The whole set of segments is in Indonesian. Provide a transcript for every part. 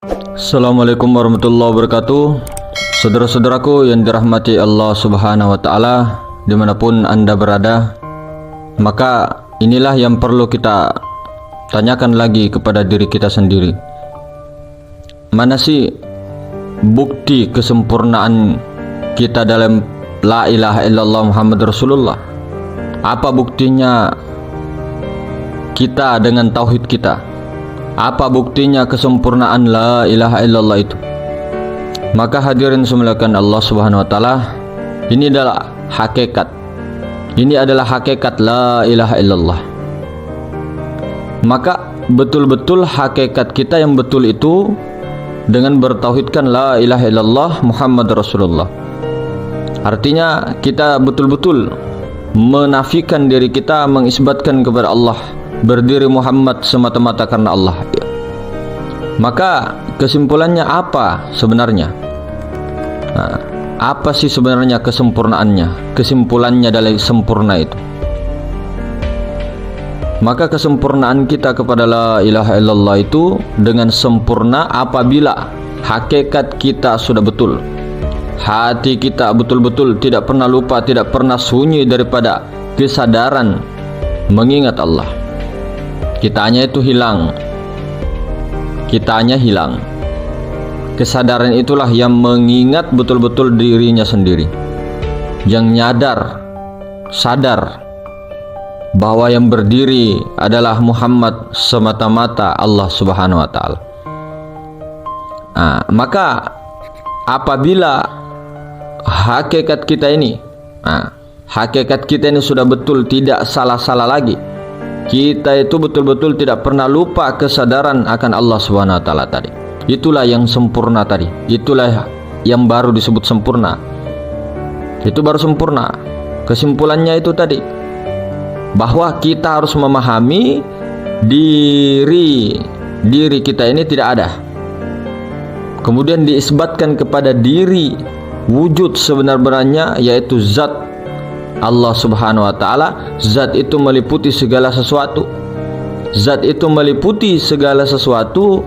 Assalamualaikum warahmatullahi wabarakatuh. Saudara-saudaraku yang dirahmati Allah subhanahu wa ta'ala, dimanapun anda berada, maka inilah yang perlu kita tanyakan lagi kepada diri kita sendiri. Mana sih bukti kesempurnaan kita dalam la ilaha illallah Muhammad Rasulullah? Apa buktinya kita dengan tauhid kita? Apa buktinya kesempurnaan la ilaha illallah itu? Maka hadirin semuliakan Allah subhanahu wa ta'ala, ini adalah hakikat. Ini adalah hakikat la ilaha illallah. Maka betul-betul hakikat kita yang betul itu dengan bertauhidkan la ilaha illallah Muhammad Rasulullah. Artinya kita betul-betul menafikan diri kita, mengisbatkan kepada Allah, berdiri Muhammad semata-mata karena Allah. Maka kesimpulannya apa sebenarnya? Apa sih sebenarnya kesempurnaannya? Kesimpulannya dari sempurna itu. Maka kesempurnaan kita kepada la ilaha illallah itu dengan sempurna apabila hakikat kita sudah betul. Hati kita betul-betul tidak pernah lupa, tidak pernah sunyi daripada kesadaran mengingat Allah. Kitanya itu hilang. Kitanya hilang. Kesadaran itulah yang mengingat betul-betul dirinya sendiri. Yang sadar bahwa yang berdiri adalah Muhammad semata-mata Allah subhanahu wa ta'ala. Maka apabila hakikat kita ini sudah betul, tidak salah-salah lagi, kita itu betul-betul tidak pernah lupa kesadaran akan Allah subhanahu wa ta'ala tadi. Itulah yang sempurna tadi. Itulah yang baru disebut sempurna. Itu baru sempurna. Kesimpulannya itu tadi, bahwa kita harus memahami diri kita ini tidak ada. Kemudian diisbatkan kepada diri wujud sebenar-benarnya, yaitu zat Allah subhanahu wa ta'ala. Zat itu meliputi segala sesuatu. Zat itu meliputi segala sesuatu,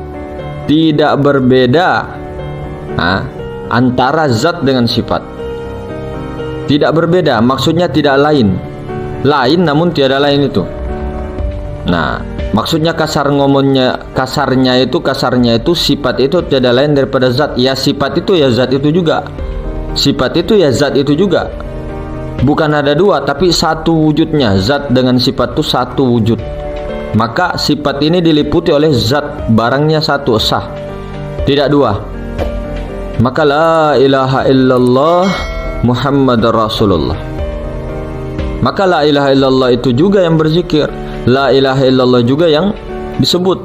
tidak berbeda antara zat dengan sifat. Tidak berbeda, maksudnya tidak lain. Lain namun tiada lain itu. Maksudnya kasarnya itu sifat itu tiada lain daripada zat. Ya sifat itu ya zat itu juga. Sifat itu ya zat itu juga. Bukan ada dua, tapi satu wujudnya. Zat dengan sifat itu satu wujud. Maka sifat ini diliputi oleh zat, barangnya satu, sah, tidak dua. Maka la ilaha illallah Muhammad Rasulullah. Maka la ilaha illallah itu juga yang berzikir. La ilaha illallah juga yang disebut.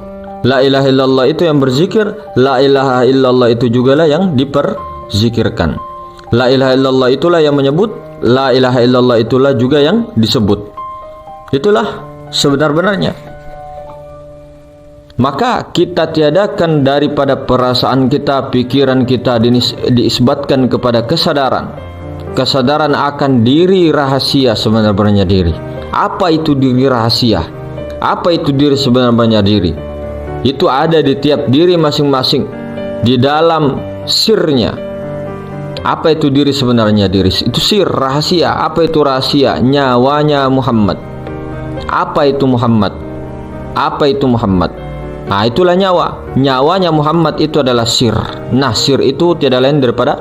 La ilaha illallah itu yang berzikir. La ilaha illallah itu juga lah yang diperzikirkan. La ilaha illallah itulah yang menyebut. La ilaha illallah itulah juga yang disebut. Itulah sebenar-benarnya. Maka kita tiadakan daripada perasaan kita, pikiran kita, diisbatkan kepada kesadaran. Kesadaran akan diri rahasia sebenarnya diri. Apa itu diri rahasia? Apa itu diri sebenarnya diri? Itu ada di tiap diri masing-masing, di dalam sirnya. Apa itu diri sebenarnya diri? Itu sir, rahasia. Apa itu rahasia? Nyawanya Muhammad. Apa itu Muhammad? Apa itu Muhammad? Itulah nyawa. Nyawanya Muhammad itu adalah sir. Sir itu tiada lain daripada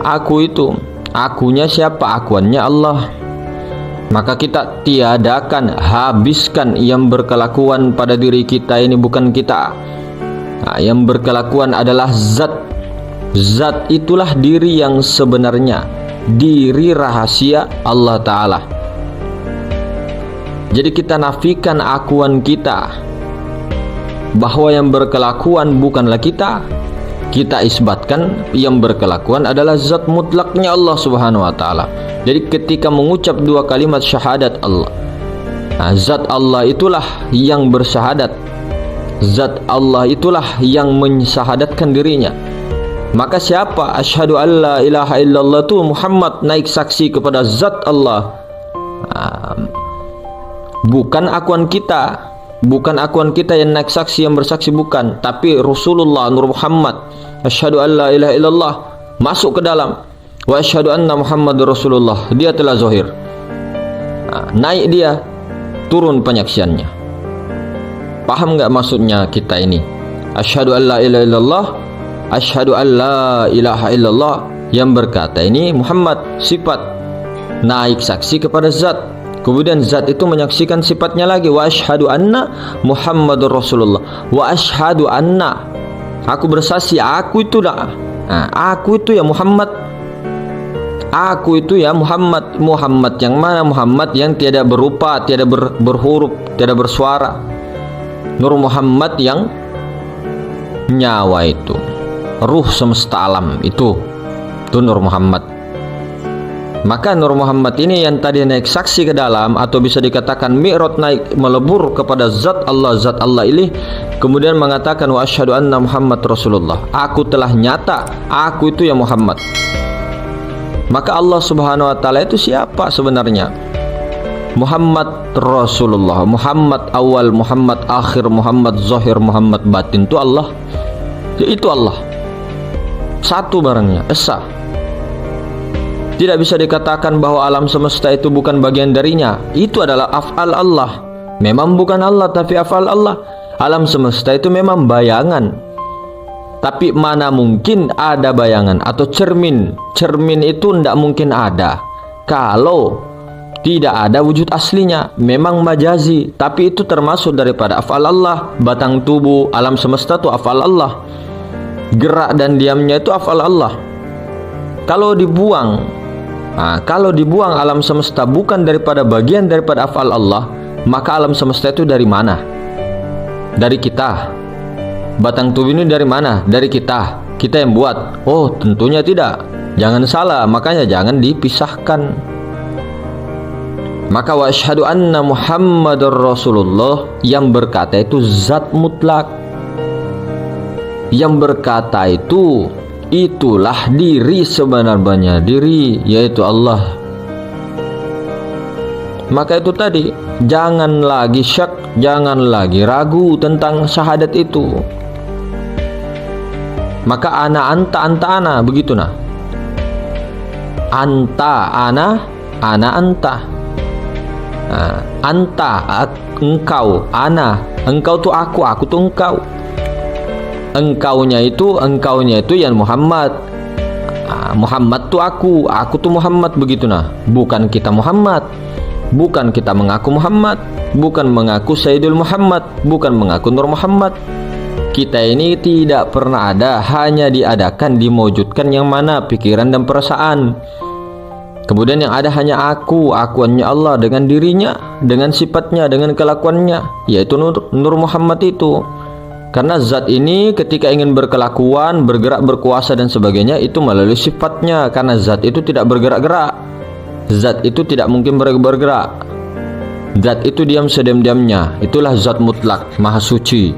aku itu. Akunya siapa? Akuannya Allah. Maka kita tiadakan, habiskan yang berkelakuan pada diri kita ini, bukan kita. Yang berkelakuan adalah zat. Zat itulah diri yang sebenarnya, diri rahasia Allah Ta'ala. Jadi kita nafikan akuan kita, bahwa yang berkelakuan bukanlah kita. Kita isbatkan yang berkelakuan adalah zat mutlaknya Allah subhanahu wa ta'ala. Jadi ketika mengucap dua kalimat syahadat Allah, zat Allah itulah yang bersyahadat. Zat Allah itulah yang mensyahadatkan dirinya. Maka siapa asyhadu alla ilaha illallah itu Muhammad naik saksi kepada zat Allah, bukan akuan kita. bukan akuan kita yang naik saksi, yang bersaksi, bukan, tapi Rasulullah Nur Muhammad. Asyhadu an la ilaha illallah, masuk ke dalam. Wa asyhadu anna Muhammadur Rasulullah, dia telah zahir. Naik dia, turun penyaksiannya. Paham nggak maksudnya kita ini? Asyhadu an la ilaha illallah, asyhadu an la ilaha illallah, yang berkata ini Muhammad, sifat, naik saksi kepada zat. Kemudian zat itu menyaksikan sifatnya lagi. Wa asyhadu anna Muhammadur Rasulullah. Wa asyhadu anna, aku bersaksi, aku itu dah. Aku itu ya Muhammad. Aku itu ya Muhammad. Muhammad yang mana? Muhammad yang tiada berupa, tiada berhuruf, tiada bersuara. Nur Muhammad yang nyawa itu, ruh semesta alam itu Nur Muhammad. Maka Nur Muhammad ini yang tadi naik saksi ke dalam, atau bisa dikatakan mi'raj, naik melebur kepada zat Allah ini, kemudian mengatakan wa asyhadu anna Muhammad Rasulullah, aku telah nyata, aku itu ya Muhammad. Maka Allah Subhanahu wa taala itu siapa sebenarnya? Muhammad Rasulullah, Muhammad awal, Muhammad akhir, Muhammad zahir, Muhammad batin, itu Allah. Itu Allah. Satu barangnya, esa. Tidak bisa dikatakan bahwa alam semesta itu bukan bagian darinya. Itu adalah af'al Allah. Memang bukan Allah, tapi af'al Allah. Alam semesta itu memang bayangan. Tapi mana mungkin ada bayangan atau cermin. Cermin itu tidak mungkin ada kalau tidak ada wujud aslinya. Memang majazi, tapi itu termasuk daripada af'al Allah. Batang tubuh alam semesta itu af'al Allah. Gerak dan diamnya itu af'al Allah. Kalau dibuang alam semesta bukan daripada bagian daripada af'al Allah, maka alam semesta itu dari mana? Dari kita. Batang tubuh ini dari mana? Dari kita. Kita yang buat? Oh, tentunya tidak. Jangan salah, makanya jangan dipisahkan. Maka wa asyhadu anna Muhammadar Rasulullah, yang berkata itu zat mutlak. Yang berkata itu, itulah diri sebenarnya, diri, yaitu Allah. Maka itu tadi, jangan lagi syak, jangan lagi ragu tentang syahadat itu. Maka ana anta, begitu nah. Anta, ana anta. Anta, engkau, ana, engkau tuh aku tuh engkau. Engkaunya itu yang Muhammad. Muhammad tuh aku tuh Muhammad, begitu nah. Bukan kita Muhammad, bukan kita mengaku Muhammad, bukan mengaku Sayyidul Muhammad, bukan mengaku Nur Muhammad. Kita ini tidak pernah ada, hanya diadakan, dimewujudkan yang mana pikiran dan perasaan. Kemudian yang ada hanya akuannya Allah dengan dirinya, dengan sifatnya, dengan kelakuannya, yaitu Nur Muhammad itu. Karena zat ini ketika ingin berkelakuan, bergerak, berkuasa dan sebagainya, itu melalui sifatnya. Karena zat itu tidak bergerak-gerak, zat itu tidak mungkin bergerak, zat itu diam sediam-diamnya. Itulah zat mutlak, maha suci.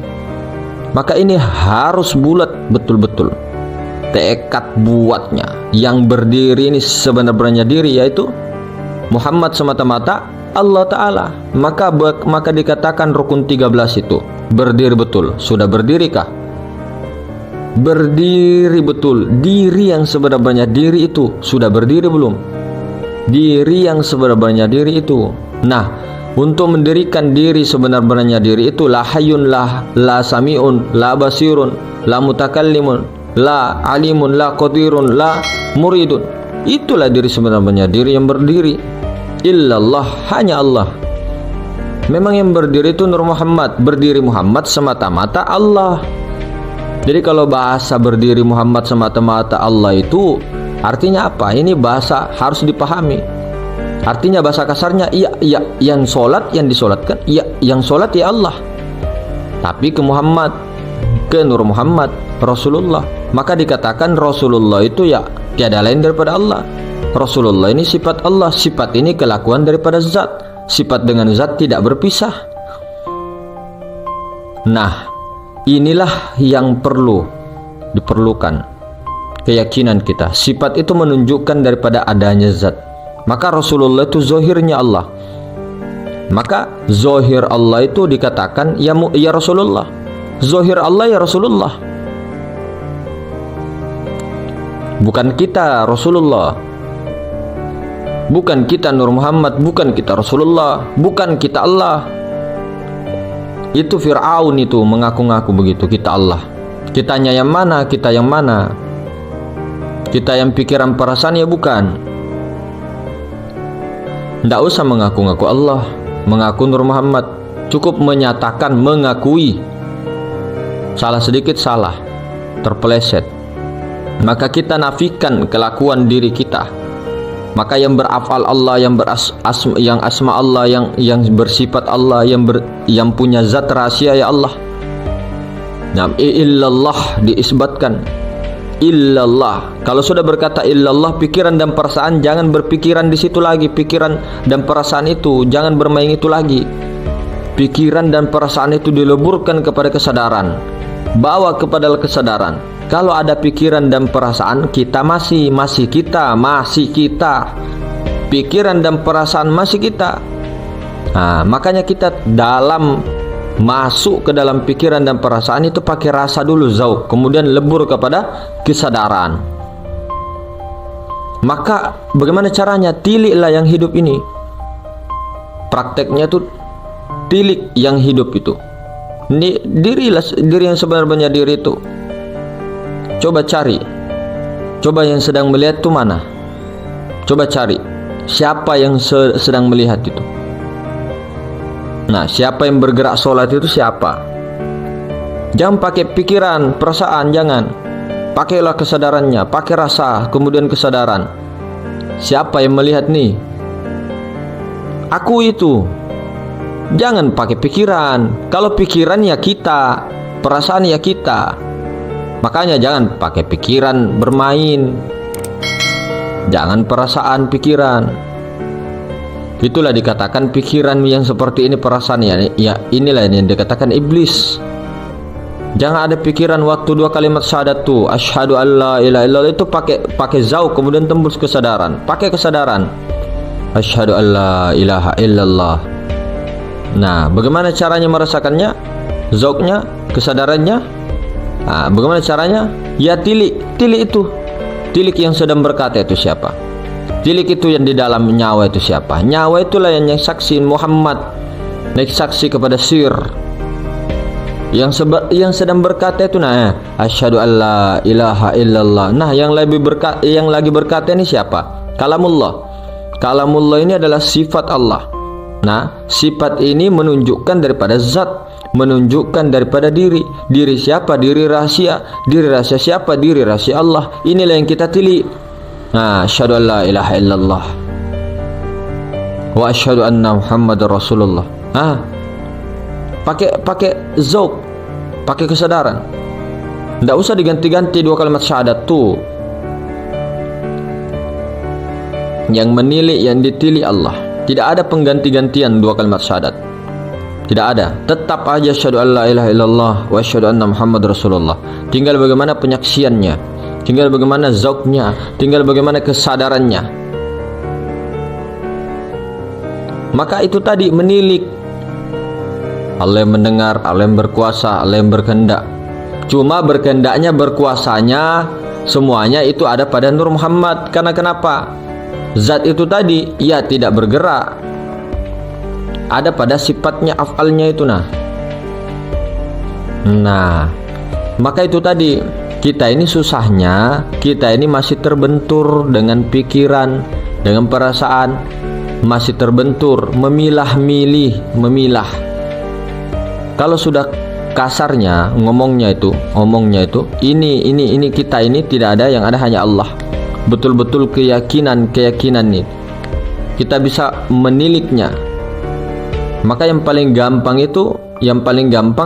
Maka ini harus bulat betul-betul tekad buatnya. Yang berdiri ini sebenarnya diri, yaitu Muhammad semata-mata, Allah Ta'ala. Maka dikatakan rukun 13 itu berdiri betul. Sudah berdirikah? Berdiri betul. Diri yang sebenarnya diri itu sudah berdiri belum? Diri yang sebenarnya diri itu. Nah, untuk mendirikan diri sebenarnya diri itu, la hayyun, la sami'un, la basirun, la mutakallimun, la alimun, la qadirun, la muridun. Itulah diri sebenarnya, diri yang berdiri. Illallah, hanya Allah. Memang yang berdiri itu Nur Muhammad. Berdiri Muhammad semata-mata Allah. Jadi kalau bahasa berdiri Muhammad semata-mata Allah itu artinya apa? Ini bahasa harus dipahami. Artinya bahasa kasarnya, iya, yang sholat, yang disolatkan, iya, yang sholat ya Allah. Tapi ke Muhammad, ke Nur Muhammad, Rasulullah. Maka dikatakan Rasulullah itu ya tiada lain daripada Allah. Rasulullah ini sifat Allah. Sifat ini kelakuan daripada zat. Sifat dengan zat tidak berpisah. Nah, inilah yang diperlukan keyakinan kita. Sifat itu menunjukkan daripada adanya zat. Maka Rasulullah itu zahirnya Allah. Maka zohir Allah itu dikatakan ya Rasulullah. Zohir Allah ya Rasulullah. Bukan kita Rasulullah, bukan kita Nur Muhammad, bukan kita Rasulullah, bukan kita Allah. Itu Fir'aun itu mengaku-ngaku begitu, kita Allah. Kitanya yang mana? Kita yang mana? Kita yang pikiran perasaan ya bukan. Tidak usah mengaku-ngaku Allah, mengaku Nur Muhammad. Cukup menyatakan, mengakui. Salah sedikit salah, terpeleset, maka kita nafikan kelakuan diri kita. Maka yang berafal Allah, yang asma Allah, yang bersifat Allah, yang punya zat rahasia ya Allah. Nah, illallah diisbatkan. Illallah. Kalau sudah berkata illallah, pikiran dan perasaan jangan berpikiran di situ lagi. Pikiran dan perasaan itu jangan bermain itu lagi. Pikiran dan perasaan itu dileburkan kepada kesadaran. Bawa kepada kesadaran. Kalau ada pikiran dan perasaan, kita masih kita. Pikiran dan perasaan masih kita. Nah, makanya kita dalam masuk ke dalam pikiran dan perasaan itu pakai rasa dulu, zauq, kemudian lebur kepada kesadaran. Maka bagaimana caranya? Tiliklah yang hidup ini. Prakteknya tuh tilik yang hidup itu. Ini diri yang sebenarnya diri itu. Coba cari. Coba yang sedang melihat itu mana? Coba cari. Siapa yang sedang melihat itu? Nah, siapa yang bergerak sholat itu siapa? Jangan pakai pikiran, perasaan, jangan. Pakailah kesadarannya, pakai rasa, kemudian kesadaran. Siapa yang melihat nih? Aku itu. Jangan pakai pikiran. Kalau pikiran ya kita, perasaan ya kita. Makanya jangan pakai pikiran bermain. Jangan perasaan pikiran. Itulah dikatakan pikiran yang seperti ini, perasaan ya inilah yang dikatakan iblis. Jangan ada pikiran waktu dua kalimat syahadat tuh, asyhadu alla ilaha illallah, itu pakai zauq kemudian tembus kesadaran. Pakai kesadaran. Asyhadu alla ilaha illallah. Nah, bagaimana caranya merasakannya? Zauqnya, kesadarannya. Nah, bagaimana caranya? Ya tilik itu. Tilik yang sedang berkata itu siapa? Tilik itu yang di dalam nyawa itu siapa? Nyawa itulah yang saksi Muhammad, yang saksi kepada sir. Yang sedang berkata itu asyhadu alla ilaha illallah. Nah, yang lagi berkata ini siapa? Kalamullah. Kalamullah ini adalah sifat Allah. Nah, sifat ini menunjukkan daripada zat, menunjukkan daripada diri. Diri siapa? Diri rahasia. Diri rahasia siapa? Diri rahasia Allah. Inilah yang kita tilik. Nah, asyhadu an la ilaha illallah wa asyhadu anna Muhammadar Rasulullah. Pakai zauq, pakai kesadaran. Tidak usah diganti-ganti dua kalimat syahadat tuh. Yang menilik, yang ditilik Allah. Tidak ada pengganti-gantian dua kalimat syahadat. Tidak ada. Tetap aja asyhadu an la ilaha illallah wa asyhadu anna Muhammadar Rasulullah. Tinggal bagaimana penyaksiannya, tinggal bagaimana zauqnya, tinggal bagaimana kesadarannya. Maka itu tadi menilik. Allah yang mendengar, Allah yang berkuasa, Allah yang berkehendak. Cuma berkehendaknya, berkuasanya, semuanya itu ada pada Nur Muhammad. Karena kenapa? Zat itu tadi ya tidak bergerak, ada pada sifatnya, afalnya itu. Nah, maka itu tadi, kita ini susahnya, kita ini masih terbentur dengan pikiran, dengan perasaan, masih terbentur, memilah. Kalau sudah kasarnya ngomongnya itu, ini kita ini tidak ada, yang ada hanya Allah. Betul-betul keyakinan ini kita bisa meniliknya. Maka yang paling gampang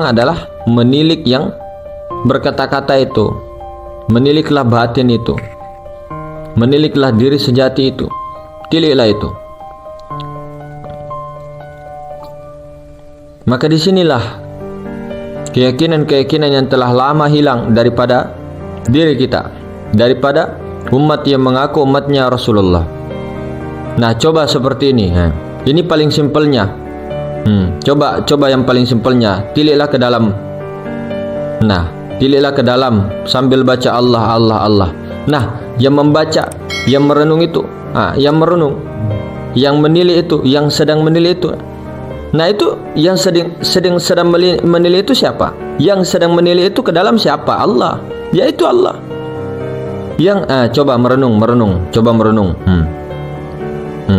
adalah menilik yang berkata-kata itu. Meniliklah batin itu, meniliklah diri sejati itu, tiliklah itu. Maka disinilah keyakinan yang telah lama hilang daripada diri kita, daripada umat yang mengaku umatnya Rasulullah. Nah, coba seperti ini. Ini paling simpelnya. Coba yang paling simpelnya, tiliklah ke dalam. Nah, tiliklah ke dalam sambil baca Allah, Allah, Allah. Nah, yang membaca, yang merenung itu, yang merenung, yang menilai itu, yang sedang menilai itu. Nah, itu yang sedang menilai itu siapa? Yang sedang menilai itu ke dalam siapa? Allah. Yaitu Allah. Yang coba merenung, coba merenung.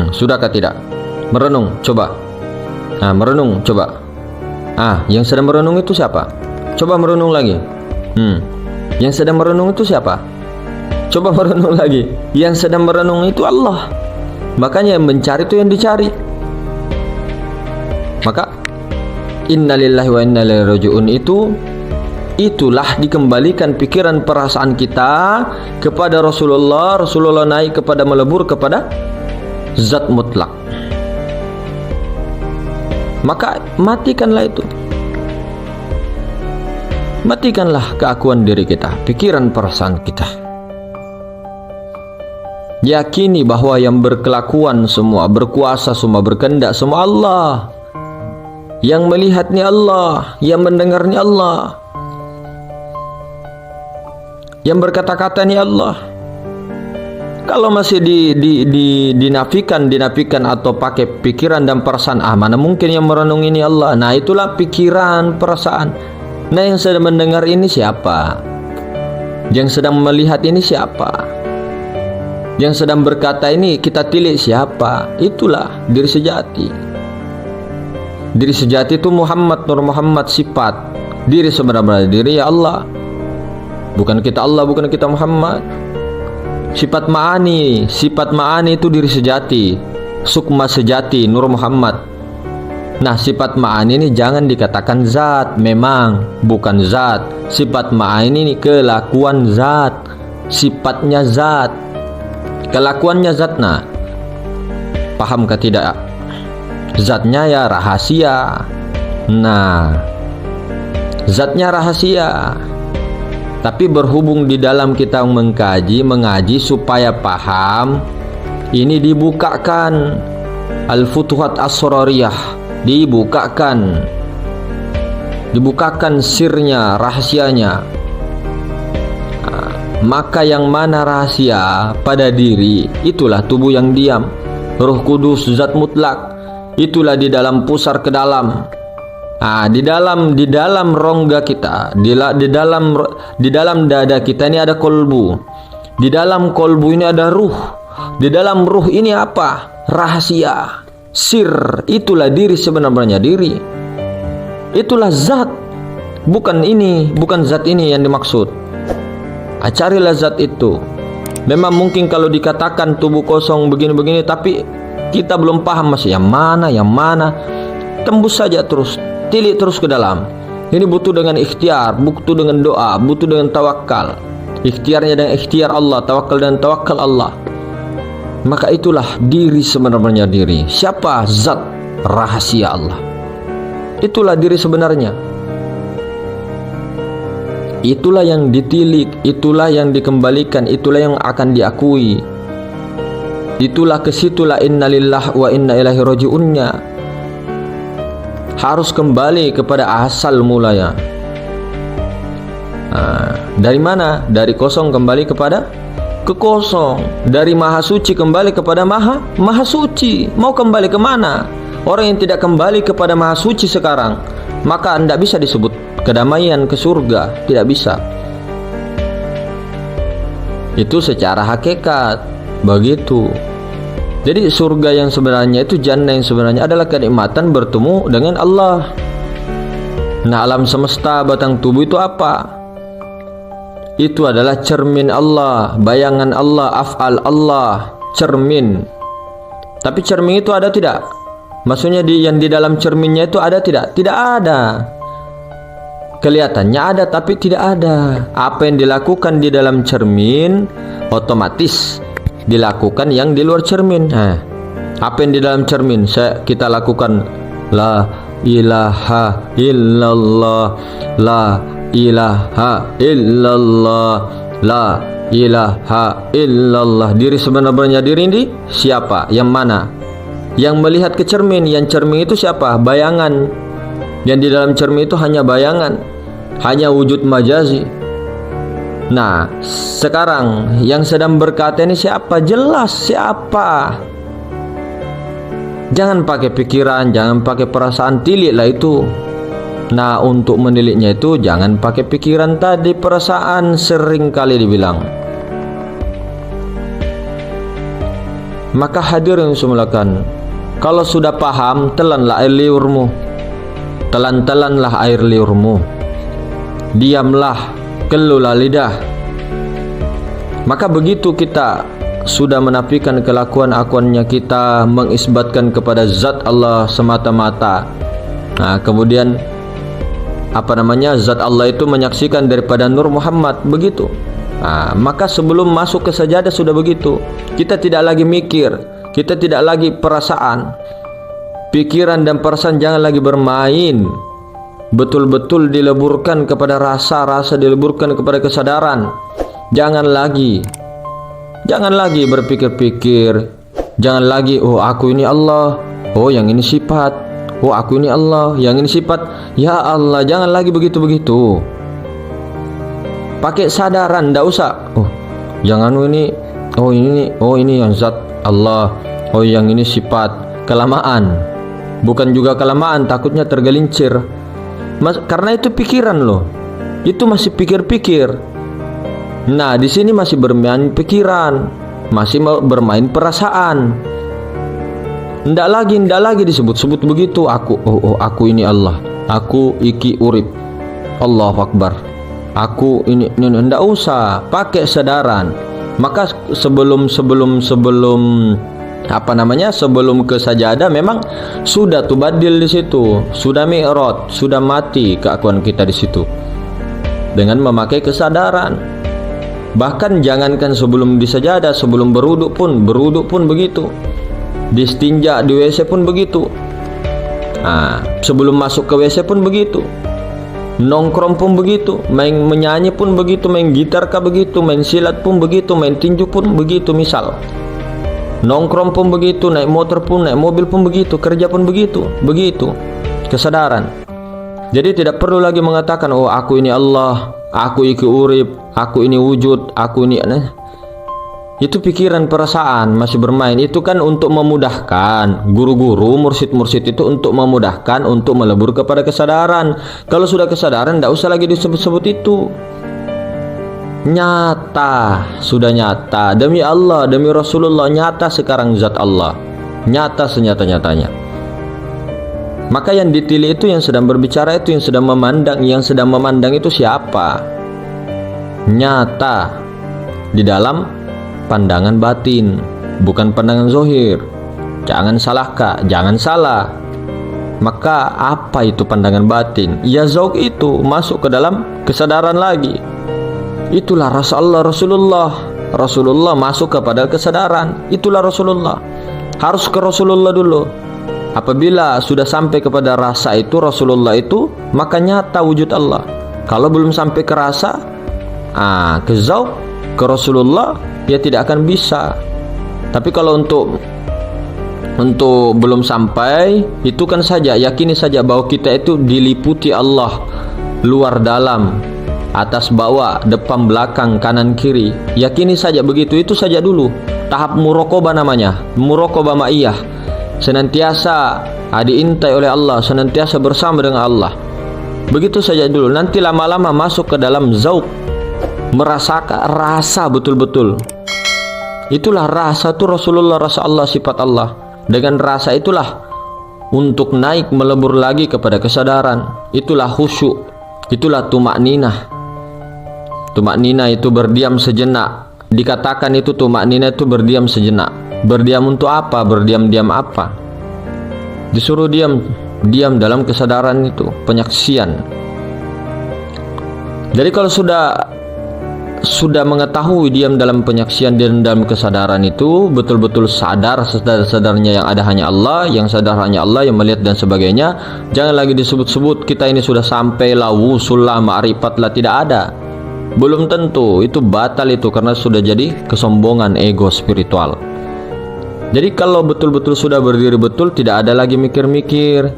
Sudahkah tidak? Merenung, coba. Merenung, coba. Yang sedang merenung itu siapa? Coba merenung lagi. Yang sedang merenung itu siapa? Coba merenung lagi. Yang sedang merenung itu Allah. Makanya yang mencari itu yang dicari. Maka innalillahi wa inna ilaihi raji'un itulah dikembalikan pikiran perasaan kita kepada Rasulullah. Rasulullah naik kepada melebur kepada zat mutlak. Maka matikanlah itu. Matikanlah keakuan diri kita, pikiran perasaan kita. Yakini bahwa yang berkelakuan semua, berkuasa semua, berkehendak semua Allah. Yang melihatnya Allah, yang mendengarnya Allah, yang berkata-katanya Allah. Kalau masih dinafikan atau pakai pikiran dan perasaan, mana mungkin yang merenung ini Allah. Nah, itulah pikiran, perasaan. Nah, yang sedang mendengar ini siapa? Yang sedang melihat ini siapa? Yang sedang berkata ini kita tilik siapa? Itulah diri sejati. Diri sejati itu Muhammad, Nur Muhammad, sifat. Diri sebenarnya diri ya Allah. Bukan kita Allah, bukan kita Muhammad. Sifat ma'ani itu diri sejati, sukma sejati, Nur Muhammad. Nah, sifat ma'ani ini jangan dikatakan zat, memang bukan zat. Sifat ma'ani ini kelakuan zat, sifatnya zat, kelakuannya zat. Nah, pahamkah tidak? Zatnya ya rahasia. Nah, zatnya rahasia. Tapi berhubung di dalam kita mengaji supaya paham, ini dibukakan Al-Futuhat Asrariyah, dibukakan sirnya, rahasianya. Maka yang mana rahasia pada diri, itulah tubuh yang diam, Roh Kudus, zat mutlak. Itulah di dalam pusar ke dalam. Di dalam rongga kita, di dalam dada kita ini ada kolbu. Di dalam kolbu ini ada ruh. Di dalam ruh ini apa? Rahasia, sir. Itulah diri sebenarnya diri. Itulah zat. Bukan zat ini yang dimaksud. Carilah zat itu. Memang mungkin kalau dikatakan tubuh kosong begini-begini, tapi kita belum paham masih yang mana. Tembus saja terus, tilik terus ke dalam. Ini butuh dengan ikhtiar, butuh dengan doa, butuh dengan tawakal. Ikhtiarnya dengan ikhtiar Allah, tawakal dan tawakal Allah. Maka itulah diri sebenarnya diri. Siapa? Zat, rahasia Allah. Itulah diri sebenarnya. Itulah yang ditilik, itulah yang dikembalikan, itulah yang akan diakui. Itulah kesitulah innalillah wa inna ilaihi raji'unnya. Harus kembali kepada asal mulanya. Dari mana? Dari kosong kembali kepada kekosong. Dari maha suci kembali kepada maha suci. Mau kembali ke mana? Orang yang tidak kembali kepada maha suci sekarang, maka tidak bisa disebut kedamaian ke surga. Tidak bisa. Itu secara hakikat. Begitu. Jadi surga yang sebenarnya itu, jannah yang sebenarnya adalah kenikmatan bertemu dengan Allah. Nah, alam semesta batang tubuh itu apa? Itu adalah cermin Allah, bayangan Allah, af'al Allah, cermin. Tapi cermin itu ada tidak? Maksudnya yang di dalam cerminnya itu ada tidak? Tidak ada. Kelihatannya ada tapi tidak ada. Apa yang dilakukan di dalam cermin otomatis dilakukan yang di luar cermin. Apa yang di dalam cermin kita lakukan? La ilaha illallah, la ilaha illallah, la ilaha illallah. Diri sebenarnya diri ini siapa? Yang mana? Yang melihat ke cermin, yang cermin itu siapa? Bayangan. Yang di dalam cermin itu hanya bayangan, hanya wujud majazi. Nah, sekarang yang sedang berkata ini siapa? Jelas siapa. Jangan pakai pikiran, jangan pakai perasaan, tiliklah itu. Nah, untuk meniliknya itu jangan pakai pikiran tadi, perasaan, sering kali dibilang. Maka hadirin semulakan, kalau sudah paham, telanlah air liurmu. Telan-telanlah air liurmu. Diamlah, kelulah lidah. Maka begitu kita sudah menafikan kelakuan-akuannya, kita mengisbatkan kepada zat Allah semata-mata. Nah, kemudian zat Allah itu menyaksikan daripada Nur Muhammad, begitu. Nah, maka sebelum masuk ke sajadah sudah begitu. Kita tidak lagi mikir, kita tidak lagi perasaan. Pikiran dan perasaan jangan lagi bermain. Betul-betul dileburkan kepada rasa dileburkan kepada kesadaran. Jangan lagi berpikir-pikir. Jangan lagi, oh aku ini Allah, oh yang ini sifat, oh aku ini Allah, yang ini sifat. Ya Allah, jangan lagi begitu-begitu. Pakai sadaran, ndak usah. Oh, jangan ini, oh ini yang zat Allah, oh yang ini sifat. Kelamaan, bukan juga kelamaan, takutnya tergelincir. Karena itu pikiran loh, itu masih pikir-pikir. Nah, di sini masih bermain pikiran, masih bermain perasaan. Ndak lagi disebut-sebut begitu. Aku ini Allah, aku iki urip, Allahu Akbar. Aku ini ndak usah pakai sadaran. Maka sebelum ke sajadah memang sudah tubadil di situ, sudah mi'raj, sudah mati keakuan kita di situ dengan memakai kesadaran. Bahkan jangankan sebelum di sajadah, sebelum beruduk pun begitu. Distinja di WC pun begitu. Nah, sebelum masuk ke WC pun begitu. Nongkrong pun begitu, main menyanyi pun begitu, main gitar kah begitu, main silat pun begitu, main tinju pun begitu. Misal nongkrong pun begitu, naik motor pun, naik mobil pun begitu, kerja pun begitu kesadaran. Jadi tidak perlu lagi mengatakan, oh aku ini Allah, aku iki urip, aku ini wujud, aku ini itu pikiran perasaan masih bermain. Itu kan untuk memudahkan guru-guru, mursyid-mursyid itu untuk memudahkan, untuk melebur kepada kesadaran. Kalau sudah kesadaran tidak usah lagi disebut-sebut itu. Nyata, sudah nyata, demi Allah, demi Rasulullah, nyata sekarang zat Allah, nyata senyata-nyatanya. Maka yang ditilik itu yang sedang berbicara, itu yang sedang memandang. Yang sedang memandang itu siapa? Nyata di dalam pandangan batin, bukan pandangan zohir. Jangan salah. Maka apa itu pandangan batin? Ya zauk itu masuk ke dalam kesadaran lagi. Itulah rasa Allah, Rasulullah masuk kepada kesadaran. Itulah Rasulullah. Harus ke Rasulullah dulu. Apabila sudah sampai kepada rasa itu, Rasulullah itu, maka nyata wujud Allah. Kalau belum sampai ke rasa, ke zauk, ke Rasulullah, ya tidak akan bisa. Tapi kalau untuk belum sampai, itu kan saja, yakini saja bahwa kita itu diliputi Allah, luar dalam, atas bawah, depan belakang, kanan kiri. Yakini saja begitu, itu saja dulu. Tahap muraqabah namanya, muraqabah ma'iyah. Senantiasa diintai oleh Allah, senantiasa bersama dengan Allah. Begitu saja dulu. Nanti lama-lama masuk ke dalam zauk, merasakan rasa betul-betul. Itulah rasa itu Rasulullah, rasa Allah, sifat Allah. Dengan rasa itulah untuk naik melebur lagi kepada kesadaran. Itulah khusyuk, itulah tumakninah. Tumakninah itu berdiam sejenak. Dikatakan itu tumakninah itu berdiam sejenak. Berdiam untuk apa? Berdiam-diam apa? Disuruh diam dalam kesadaran itu, penyaksian. Jadi kalau sudah mengetahui diam dalam penyaksian dan dalam kesadaran itu, betul-betul sadar, sadarnya yang ada hanya Allah, yang sadar hanya Allah, yang melihat dan sebagainya. Jangan lagi disebut-sebut kita ini sudah sampai la wusul la ma'rifat lah, tidak ada. Belum tentu, itu batal itu, karena sudah jadi kesombongan ego spiritual. Jadi kalau betul-betul sudah berdiri betul, tidak ada lagi mikir-mikir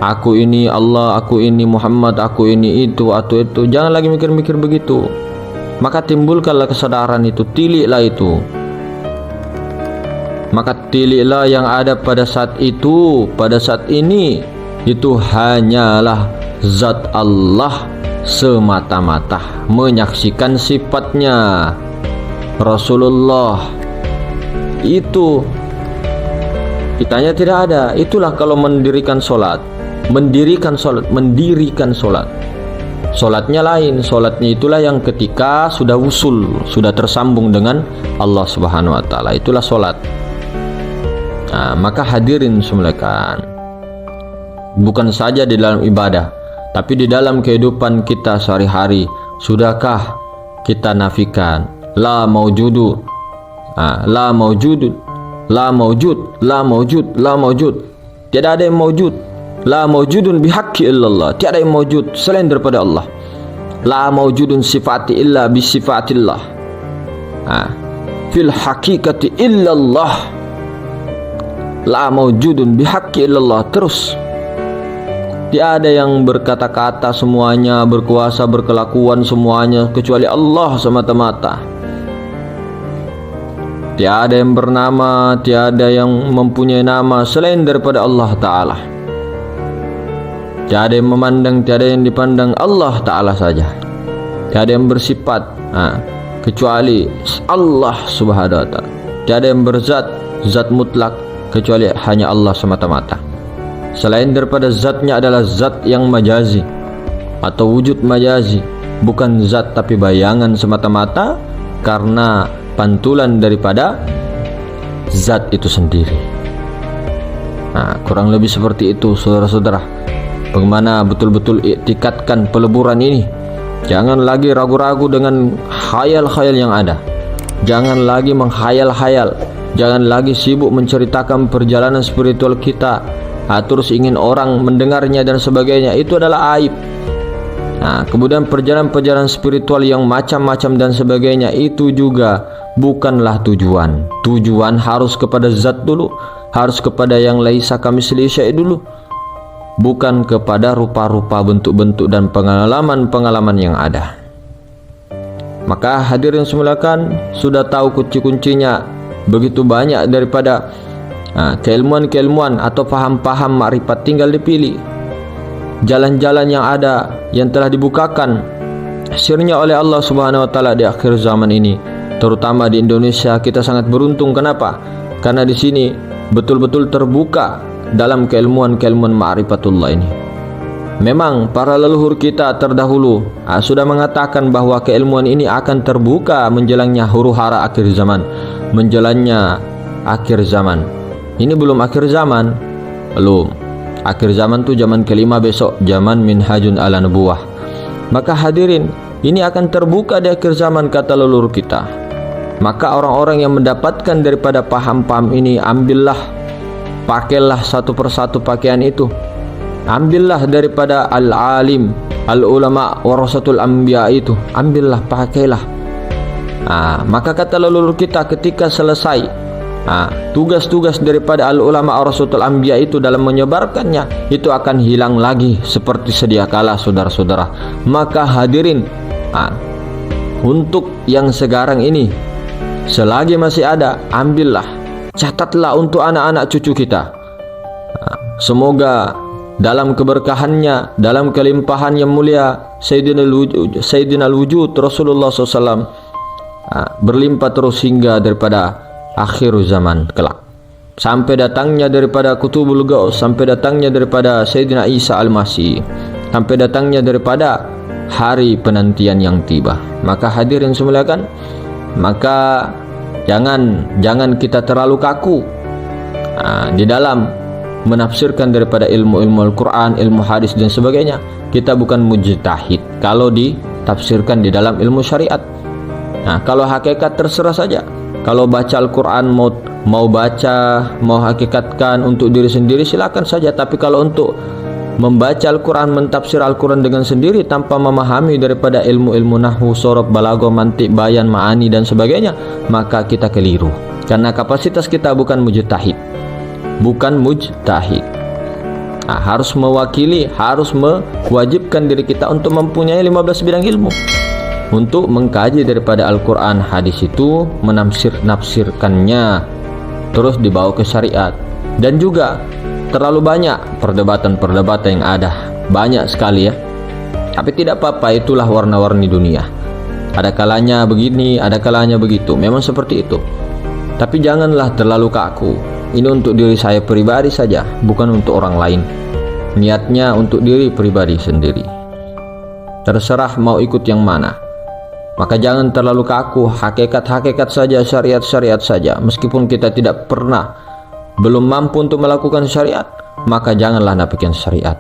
aku ini Allah, aku ini Muhammad, aku ini itu atau itu. Jangan lagi mikir-mikir begitu. Maka timbulkanlah kesadaran itu, tiliklah itu. Maka tiliklah yang ada pada saat itu, pada saat ini, itu hanyalah zat Allah semata-mata. Menyaksikan sifatnya Rasulullah itu kitanya tidak ada. Itulah kalau mendirikan solat, mendirikan solat. Solatnya lain. Solatnya itulah yang ketika sudah usul, sudah tersambung dengan Allah Subhanahu Wa Taala. Itulah solat. Nah, maka hadirin semulakan, bukan saja di dalam ibadah, tapi di dalam kehidupan kita sehari-hari, sudahkah kita nafikan la maujudu, la maujud, la maujud, la maujud, la maujud. Tidak ada yang maujud. La maujudun bihaqqi illallah. Tiada yang maujud selain daripada Allah. La maujudun sifati illa bisifatillah. Fil haqiqati illallah. La maujudun bihaqqi illallah. Terus tiada yang berkata-kata semuanya, berkuasa, berkelakuan semuanya kecuali Allah semata-mata. Tiada yang bernama, tiada yang mempunyai nama selain daripada Allah Ta'ala. Tiada yang memandang, tiada yang dipandang, Allah Ta'ala saja. Tiada yang bersifat kecuali Allah Subhanahu Wa Ta'ala. Tiada yang berzat, zat mutlak, kecuali hanya Allah semata-mata. Selain daripada zatnya adalah zat yang majazi atau wujud majazi, bukan zat tapi bayangan semata-mata, karena pantulan daripada zat itu sendiri. Kurang lebih seperti itu saudara-saudara. Bagaimana betul-betul iktikadkan peleburan ini. Jangan lagi ragu-ragu dengan khayal-khayal yang ada. Jangan lagi menghayal-hayal. Jangan lagi sibuk menceritakan perjalanan spiritual kita, terus ingin orang mendengarnya dan sebagainya. Itu adalah aib. Kemudian perjalanan-perjalanan spiritual yang macam-macam dan sebagainya, itu juga bukanlah tujuan. Tujuan harus kepada zat dulu, harus kepada yang laisa kamitslihi syai' dulu, bukan kepada rupa-rupa, bentuk-bentuk dan pengalaman-pengalaman yang ada. Maka hadirin semulakan, sudah tahu kunci-kuncinya begitu banyak daripada keilmuan-keilmuan atau paham-paham makrifat. Tinggal dipilih jalan-jalan yang ada, yang telah dibukakan sirnya oleh Allah Subhanahu Wa Taala di akhir zaman ini, terutama di Indonesia. Kita sangat beruntung. Kenapa? Karena di sini betul-betul terbuka dalam keilmuan-keilmuan ma'rifatullah ini. Memang para leluhur kita terdahulu sudah mengatakan bahwa keilmuan ini akan terbuka menjelangnya huru-hara akhir zaman, menjelannya akhir zaman. Ini belum akhir zaman, belum. Akhir zaman itu zaman kelima besok, zaman minhajun ala nubuwah. Maka hadirin, ini akan terbuka di akhir zaman kata leluhur kita. Maka orang-orang yang mendapatkan daripada paham-paham ini, ambillah, pakailah satu persatu pakaian itu. Ambillah daripada al-alim, al-ulama, warasatul anbiya itu. Ambillah, pakailah. Maka kata leluhur kita ketika selesai tugas-tugas daripada al-ulama warasatul anbiya itu dalam menyebarkannya, itu akan hilang lagi seperti sedia kala saudara-saudara. Maka hadirin, untuk yang sekarang ini, selagi masih ada, ambillah, catatlah untuk anak-anak cucu kita. Semoga dalam keberkahannya, dalam kelimpahan yang mulia Sayyidina al-Wujud Rasulullah SAW berlimpah terus hingga daripada akhir zaman kelak, sampai datangnya daripada Kutubul Ghaus, sampai datangnya daripada Sayyidina Isa Al-Masih, sampai datangnya daripada hari penantian yang tiba. Maka hadirin semulakan, maka jangan kita terlalu kaku di dalam menafsirkan daripada ilmu-ilmu Al-Quran, ilmu hadis dan sebagainya. Kita bukan mujtahid kalau ditafsirkan di dalam ilmu syariat. Kalau hakikat terserah saja. Kalau baca Al-Quran mau baca, mau hakikatkan untuk diri sendiri, silakan saja. Tapi kalau untuk membaca Al-Quran, mentafsir Al-Quran dengan sendiri tanpa memahami daripada ilmu-ilmu nahwu, sorof, balaghah, mantik, bayan, ma'ani dan sebagainya, maka kita keliru. Karena kapasitas kita bukan mujtahid. Nah, harus mewakili, harus mewajibkan diri kita untuk mempunyai 15 bidang ilmu, untuk mengkaji daripada Al-Quran, hadis itu, menafsirkannya, terus dibawa ke syariat. Dan juga terlalu banyak perdebatan-perdebatan yang ada, banyak sekali ya. Tapi tidak apa-apa, itulah warna-warni dunia. Ada kalanya begini, ada kalanya begitu, memang seperti itu. Tapi janganlah terlalu kaku. Ini untuk diri saya pribadi saja, bukan untuk orang lain. Niatnya untuk diri pribadi sendiri. Terserah mau ikut yang mana. Maka jangan terlalu kaku, hakikat-hakikat saja, syariat-syariat saja. Meskipun kita tidak pernah, belum mampu untuk melakukan syariat, maka janganlah nafikan syariat.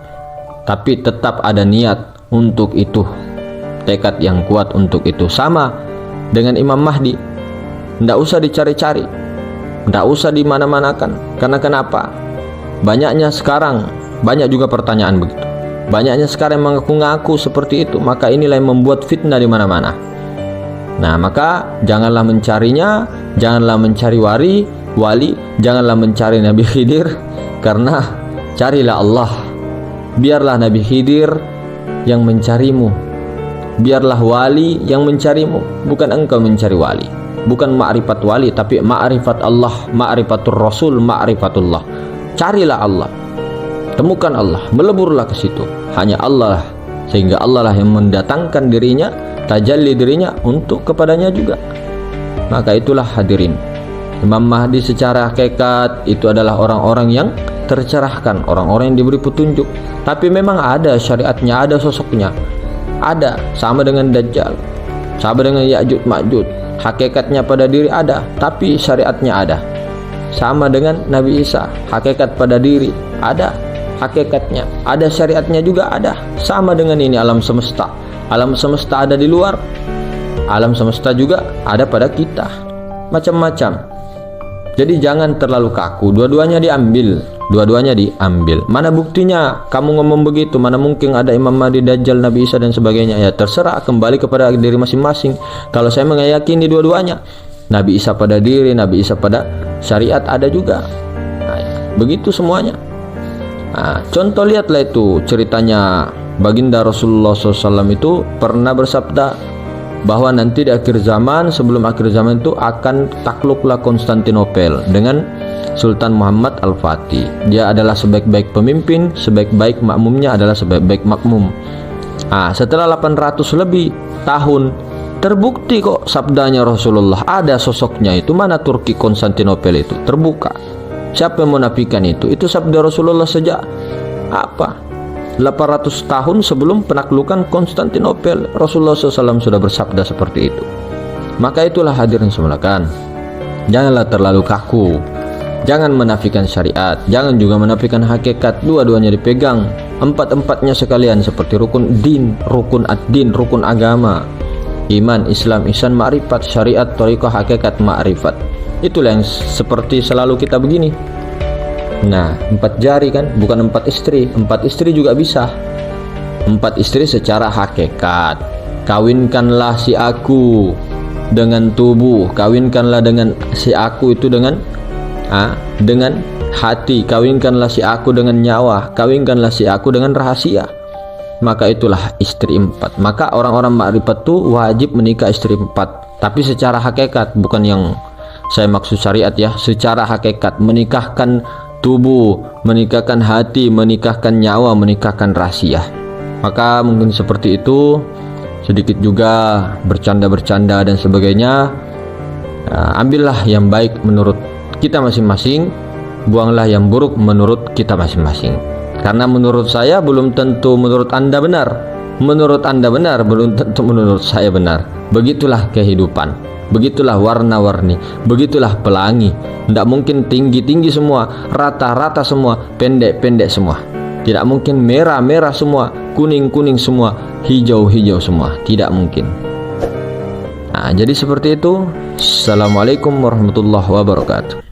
Tapi tetap ada niat untuk itu, tekad yang kuat untuk itu. Sama dengan Imam Mahdi, tidak usah dicari-cari, tidak usah dimana-manakan. Karena kenapa? Banyaknya sekarang, banyak juga pertanyaan begitu. Banyaknya sekarang yang mengaku-ngaku seperti itu, maka inilah yang membuat fitnah di mana-mana. Nah, maka janganlah mencarinya, janganlah mencari wali, janganlah mencari Nabi Khidir, karena carilah Allah. Biarlah Nabi Khidir yang mencarimu, biarlah wali yang mencarimu, bukan engkau mencari wali. Bukan ma'rifat wali, tapi ma'rifat Allah, ma'rifatul Rasul, ma'rifatullah. Carilah Allah, temukan Allah, meleburlah ke situ. Hanya Allah lah, sehingga Allah lah yang mendatangkan dirinya, tajalli dirinya untuk kepadanya juga. Maka itulah hadirin, Imam Mahdi secara hakikat itu adalah orang-orang yang tercerahkan, orang-orang yang diberi petunjuk. Tapi memang ada syariatnya, ada sosoknya, ada, sama dengan Dajjal, sama dengan Ya'juj Ma'juj. Hakikatnya pada diri ada, tapi syariatnya ada. Sama dengan Nabi Isa, hakikat pada diri ada, hakikatnya ada, syariatnya juga ada. Sama dengan ini alam semesta. Alam semesta ada di luar, alam semesta juga ada pada kita, macam-macam. Jadi jangan terlalu kaku, dua-duanya diambil. Mana buktinya kamu ngomong begitu? Mana mungkin ada Imam Mahdi, Dajjal, Nabi Isa dan sebagainya? Ya terserah, kembali kepada diri masing-masing. Kalau saya meyakini dua-duanya, Nabi Isa pada diri, Nabi Isa pada syariat ada juga. Nah, begitu semuanya. Nah, contoh lihatlah itu ceritanya baginda Rasulullah SAW itu pernah bersabda bahwa nanti di akhir zaman, sebelum akhir zaman itu akan takluklah Konstantinopel dengan Sultan Muhammad Al-Fatih. Dia adalah sebaik-baik pemimpin, sebaik-baik makmumnya adalah sebaik-baik makmum. Nah, setelah 800 lebih tahun, terbukti kok sabdanya Rasulullah, ada sosoknya itu. Mana Turki Konstantinopel itu? Terbuka. Siapa yang menafikan itu? Itu sabda Rasulullah sejak 800 tahun sebelum penaklukan Konstantinopel. Rasulullah SAW sudah bersabda seperti itu. Maka itulah hadirin semulakan, janganlah terlalu kaku, jangan menafikan syariat, jangan juga menafikan hakikat. Dua-duanya dipegang, empat-empatnya sekalian, seperti rukun din, rukun ad-din, rukun agama, iman, Islam, ihsan, ma'rifat, syariat, thariqah, hakikat, ma'rifat. Itulah yang seperti selalu kita begini. Nah, 4 jari kan, bukan 4 istri. 4 istri juga bisa. 4 istri secara hakikat. Kawinkanlah si aku dengan tubuh, kawinkanlah dengan si aku itu dengan hati, kawinkanlah si aku dengan nyawa, kawinkanlah si aku dengan rahasia. Maka itulah istri 4. Maka orang-orang makrifat itu wajib menikah istri 4. Tapi secara hakikat, bukan yang saya maksud syariat ya. Secara hakikat, menikahkan tubuh, menikahkan hati, menikahkan nyawa, menikahkan rahasia. Maka mungkin seperti itu, sedikit juga bercanda-bercanda dan sebagainya. Ambillah yang baik menurut kita masing-masing, buanglah yang buruk menurut kita masing-masing. Karena menurut saya belum tentu menurut Anda benar, menurut Anda benar belum tentu menurut saya benar. Begitulah kehidupan, begitulah warna-warni, begitulah pelangi. Tidak mungkin tinggi-tinggi semua, rata-rata semua, pendek-pendek semua. Tidak mungkin merah-merah semua, kuning-kuning semua, hijau-hijau semua. Tidak mungkin. Nah, jadi seperti itu. Assalamualaikum warahmatullahi wabarakatuh.